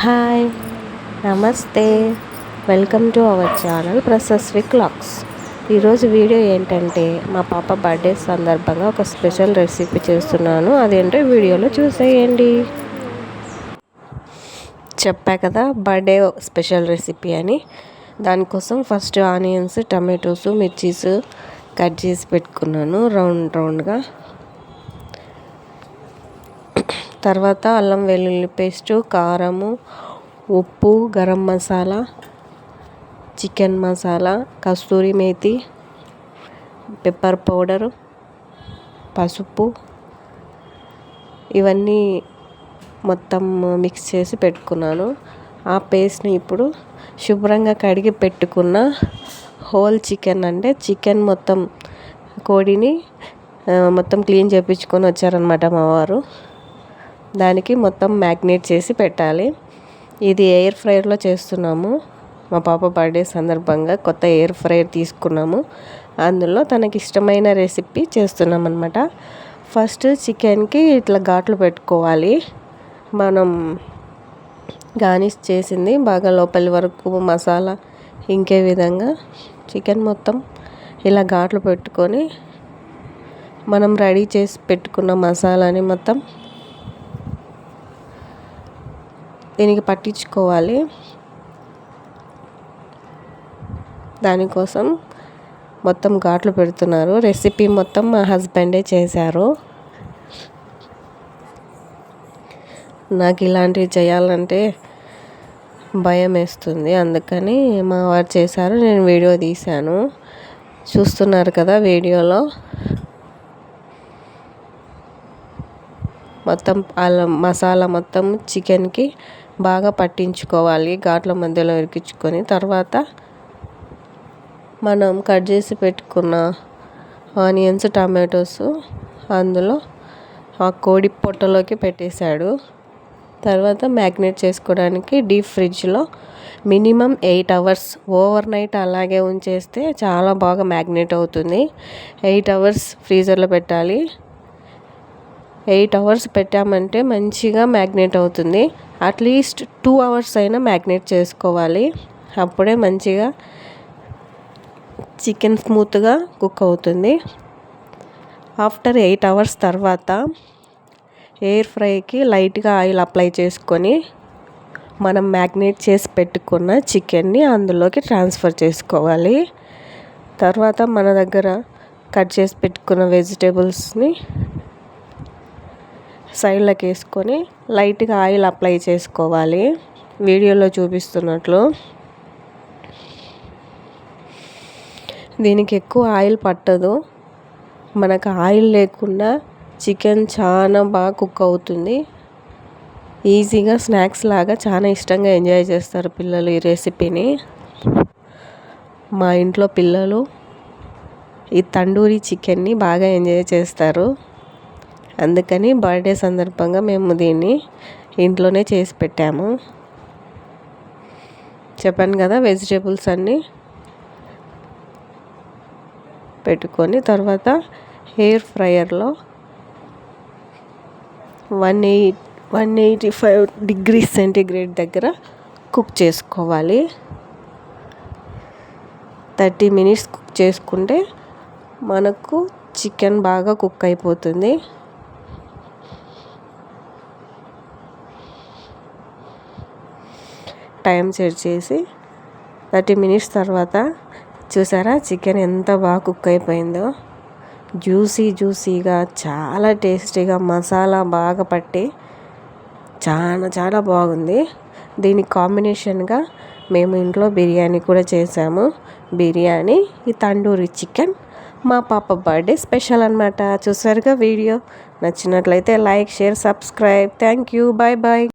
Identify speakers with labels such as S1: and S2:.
S1: Hi, నమస్తే. Welcome to our channel Prashasvik vlogs. ఈరోజు video ఏంటంటే మా పాప బర్త్డే సందర్భంగా ఒక స్పెషల్ రెసిపీ చేస్తున్నాను. అదేంటో వీడియోలో చూసేయండి. చెప్పా కదా బర్త్డే స్పెషల్ రెసిపీ అని. దానికోసం first onions, tomatoes, mirchis cut చేసి పెట్టుకున్నాను రౌండ్గా. తర్వాత అల్లం వెల్లుల్లి పేస్టు, కారము, ఉప్పు, గరం మసాలా, చికెన్ మసాలా, కస్తూరి మేతి, పెప్పర్ పౌడరు, పసుపు ఇవన్నీ మొత్తం మిక్స్ చేసి పెట్టుకున్నాను. ఆ పేస్ట్ని ఇప్పుడు శుభ్రంగా కడిగి పెట్టుకున్న హోల్ చికెన్, అంటే చికెన్ మొత్తం కోడిని మొత్తం క్లీన్ చేయించుకొని వచ్చారనమాట మా వారు. దానికి మొత్తం మ్యాగ్నేట్ చేసి పెట్టాలి. ఇది ఎయిర్ ఫ్రైయర్లో చేస్తున్నాము. మా పాప బర్త్డే సందర్భంగా కొత్త ఎయిర్ ఫ్రైయర్ తీసుకున్నాము. అందులో తనకి ఇష్టమైన రెసిపీ చేస్తున్నాం అనమాట. ఫస్ట్ చికెన్కి ఇట్లా ఘాట్లు పెట్టుకోవాలి. మనం గార్నిష్ చేసింది బాగా లోపలి వరకు మసాలా ఇంకే విధంగా చికెన్ మొత్తం ఇలా ఘాట్లు పెట్టుకొని మనం రెడీ చేసి పెట్టుకున్న మసాలాని మొత్తం దీనికి పట్టించుకోవాలి. దానికోసం మొత్తం ఘాట్లు పెడుతున్నారు. రెసిపీ మొత్తం మా హస్బెండే చేశారు. నాకు ఇలాంటివి చేయాలంటే భయం వేస్తుంది, అందుకని మా వారు చేశారు. నేను వీడియో తీశాను, చూస్తున్నారు కదా వీడియోలో. మొత్తం మసాలా మొత్తం చికెన్కి బాగా పట్టించుకోవాలి, ఘాట్ల మధ్యలో ఇరికించుకొని. తర్వాత మనం కట్ చేసి పెట్టుకున్న ఆనియన్స్, టమాటోస్ అందులో ఆ కోడి పొట్టలోకి పెట్టేశాడు. తర్వాత మ్యాగ్నేట్ చేసుకోవడానికి డీప్ ఫ్రిడ్జ్లో మినిమం 8 hours ఓవర్ నైట్ అలాగే ఉంచేస్తే చాలా బాగా మ్యాగ్నేట్ అవుతుంది. 8 hours ఫ్రీజర్లో పెట్టాలి. 8 hours పెట్టామంటే మంచిగా మ్యాగ్నేట్ అవుతుంది. అట్లీస్ట్ 2 hours అయినా మ్యాగ్నేట్ చేసుకోవాలి. అప్పుడే మంచిగా చికెన్ స్మూత్గా కుక్ అవుతుంది. ఆఫ్టర్ 8 hours తర్వాత ఎయిర్ ఫ్రైకి లైట్గా ఆయిల్ అప్లై చేసుకొని మనం మ్యాగ్నేట్ చేసి పెట్టుకున్న చికెన్ని అందులోకి ట్రాన్స్ఫర్ చేసుకోవాలి. తర్వాత మన దగ్గర కట్ చేసి పెట్టుకున్న వెజిటేబుల్స్ని సైడ్లోకి వేసుకొని లైట్గా ఆయిల్ అప్లై చేసుకోవాలి, వీడియోలో చూపిస్తున్నట్లు. దీనికి ఎక్కువ ఆయిల్ పట్టదు. మనకు ఆయిల్ లేకుండా చికెన్ చాలా బాగా కుక్ అవుతుంది. ఈజీగా స్నాక్స్ లాగా చాలా ఇష్టంగా ఎంజాయ్ చేస్తారు పిల్లలు ఈ రెసిపీని. మా ఇంట్లో పిల్లలు ఈ తండూరి చికెన్ని బాగా ఎంజాయ్ చేస్తారు. అందుకని బర్త్డే సందర్భంగా మేము దీన్ని ఇంట్లోనే చేసి పెట్టాము. చెప్పాను కదా, వెజిటేబుల్స్ అన్నీ పెట్టుకొని తర్వాత ఎయిర్ ఫ్రైయర్లో 185 degrees సెంటీగ్రేడ్ దగ్గర కుక్ చేసుకోవాలి. 30 minutes కుక్ చేసుకుంటే మనకు చికెన్ బాగా కుక్ అయిపోతుంది. టైం సెట్ చేసి 30 minutes తర్వాత చూసారా చికెన్ ఎంత బాగా కుక్ అయిపోయిందో. జ్యూసీగా చాలా టేస్టీగా మసాలా బాగా పట్టి చాలా బాగుంది. దీనికి కాంబినేషన్గా మేము ఇంట్లో బిర్యానీ కూడా చేసాము. బిర్యానీ, ఈ తండూరి చికెన్ మా పాప బర్త్డే స్పెషల్ అనమాట. చూసారుగా వీడియో. నచ్చినట్లయితే like, share, subscribe. Thank you. Bye.